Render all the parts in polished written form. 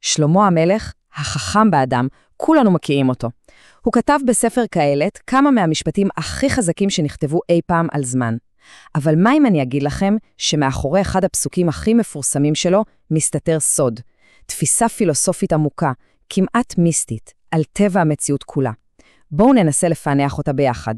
שלמה המלך, החכם באדם, כולנו מכירים אותו. הוא כתב בספר קהלת כמה מהמשפטים הכי חזקים שנכתבו אי פעם על זמן. אבל מה אם אני אגיד לכם שמאחורי אחד הפסוקים הכי מפורסמים שלו מסתתר סוד, תפיסה פילוסופית עמוקה, כמעט מיסטית, על טבע המציאות כולה. בואו ננסה לפענח אותה ביחד.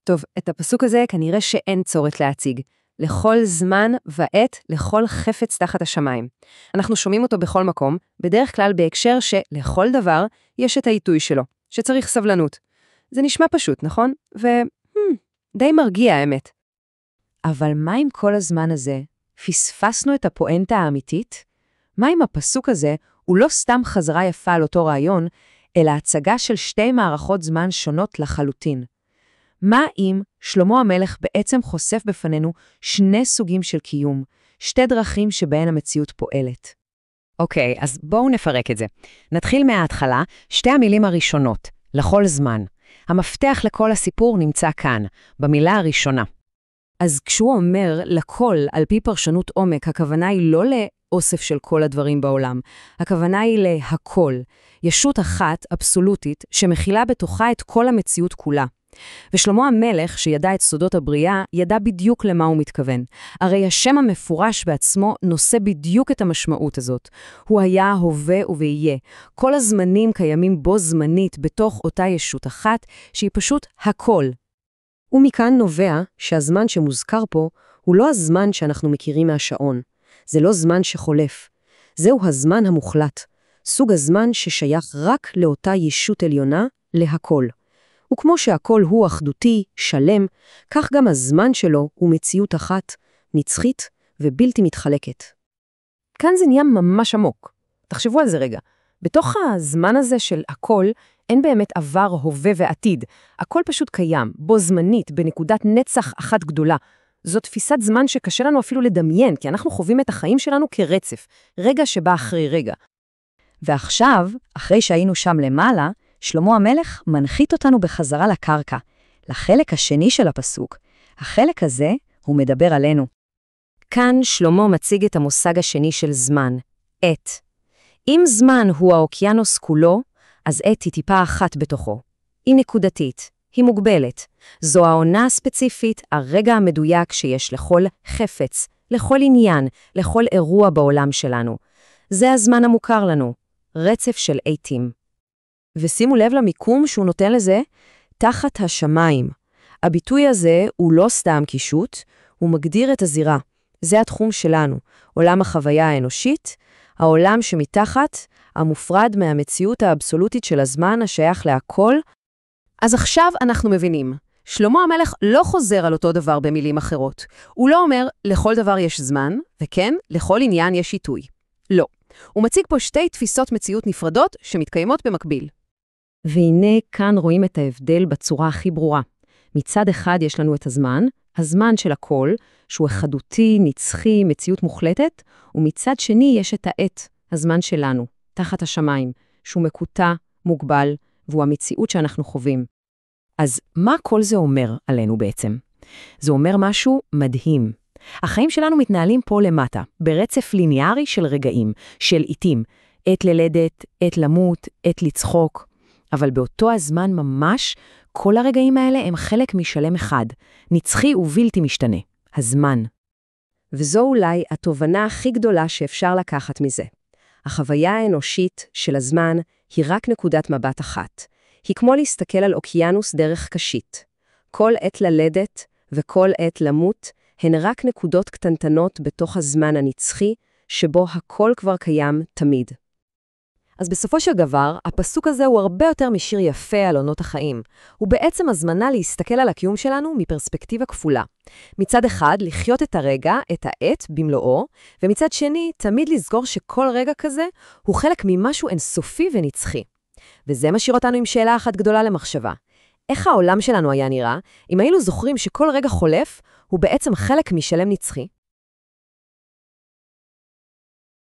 טוב, את הפסוק הזה כנראה שאין צורך להציג. לכל זמן ועת, לכל חפץ תחת השמיים. אנחנו שומעים אותו בכל מקום, בדרך כלל בהקשר שלכל דבר יש את העיתוי שלו, שצריך סבלנות. זה נשמע פשוט, נכון? די מרגיע האמת. אבל מה עם כל הזמן הזה? פספסנו את הפואנטה האמיתית? מה אם הפסוק הזה הוא לא סתם חזרה יפה על אותו רעיון, אלא הצגה של שתי מערכות זמן שונות לחלוטין? מה אם שלמה המלך בעצם חושף בפנינו שני סוגים של קיום, שתי דרכים שבהן המציאות פועלת? אוקיי, אז בואו נפרק את זה. נתחיל מההתחלה, שתי המילים הראשונות, לכל זמן. המפתח לכל הסיפור נמצא כאן, במילה הראשונה. אז כשהוא אומר לכל, על פי פרשנות עומק, הכוונה היא לא לאוסף של כל הדברים בעולם. הכוונה היא להכל. ישות אחת, אבסולוטית, שמכילה בתוכה את כל המציאות כולה. ושלמה המלך, שידע את סודות הבריאה, ידע בדיוק למה הוא מתכוון. הרי השם המפורש בעצמו נושא בדיוק את המשמעות הזאת. הוא היה, הווה ובהיה. כל הזמנים קיימים בו זמנית בתוך אותה ישות אחת, שהיא פשוט הכל. ומכאן נובע שהזמן שמוזכר פה הוא לא הזמן שאנחנו מכירים מהשעון. זה לא זמן שחולף. זהו הזמן המוחלט. סוג הזמן ששייך רק לאותה ישות עליונה, להכל. וכמו שהכל הוא אחדותי, שלם, כך גם הזמן שלו הוא מציאות אחת, נצחית ובלתי מתחלקת. כאן זה נהיה ממש עמוק. תחשבו על זה רגע. בתוך הזמן הזה של הכל, אין באמת עבר, הווה ועתיד. הכל פשוט קיים, בו זמנית, בנקודת נצח אחת גדולה. זו תפיסת זמן שקשה לנו אפילו לדמיין, כי אנחנו חווים את החיים שלנו כרצף, רגע שבא אחרי רגע. ועכשיו, אחרי שהיינו שם למעלה, שלמה המלך מנחית אותנו בחזרה לקרקע, לחלק השני של הפסוק. החלק הזה הוא מדבר עלינו. כאן שלמה מציג את המושג השני של זמן, עת. אם זמן הוא האוקיינוס כולו, אז עת היא טיפה אחת בתוכו. היא נקודתית, היא מוגבלת. זו העונה הספציפית, הרגע המדויק שיש לכל חפץ, לכל עניין, לכל אירוע בעולם שלנו. זה הזמן המוכר לנו, רצף של עתים. ושימו לב למיקום שהוא נותן לזה, תחת השמיים. הביטוי הזה הוא לא סתם קישוט, הוא מגדיר את הזירה. זה התחום שלנו, עולם החוויה האנושית, העולם שמתחת, המופרד מהמציאות האבסולוטית של הזמן השייך להכל. אז עכשיו אנחנו מבינים. שלמה המלך לא חוזר על אותו דבר במילים אחרות. הוא לא אומר, לכל דבר יש זמן, וכן, לכל עניין יש עיתוי. לא. הוא מציג פה שתי תפיסות מציאות נפרדות שמתקיימות במקביל. והנה כאן רואים את ההבדל בצורה הכי ברורה. מצד אחד יש לנו את הזמן של הכל, שהוא אחדותי, נצחי, מציאות מוחלטת, ומצד שני יש את העת, הזמן שלנו, תחת השמיים, שהוא מקוטע, מוגבל, והוא המציאות שאנחנו חווים. אז מה כל זה אומר עלינו בעצם? זה אומר משהו מדהים. החיים שלנו מתנהלים פה למטה, ברצף ליניארי של רגעים, של עיתים, עת ללדת, עת למות, עת לצחוק. אבל באותו הזמן ממש, כל הרגעים האלה הם חלק משלם אחד, נצחי ובלתי משתנה, הזמן. וזו אולי התובנה הכי גדולה שאפשר לקחת מזה. החוויה האנושית של הזמן היא רק נקודת מבט אחת. היא כמו להסתכל על אוקיינוס דרך קשית. כל עת ללדת וכל עת למות הן רק נקודות קטנטנות בתוך הזמן הנצחי, שבו הכל כבר קיים תמיד. אז בסופו של דבר, הפסוק הזה הוא הרבה יותר משיר יפה על עונות החיים. הוא בעצם הזמנה להסתכל על הקיום שלנו מפרספקטיבה כפולה. מצד אחד, לחיות את הרגע, את העת במלואו, ומצד שני, תמיד לזכור שכל רגע כזה הוא חלק ממשהו אינסופי ונצחי. וזה משאיר אותנו עם שאלה אחת גדולה למחשבה. איך העולם שלנו היה נראה, אם היינו זוכרים שכל רגע חולף, הוא בעצם חלק משלם נצחי?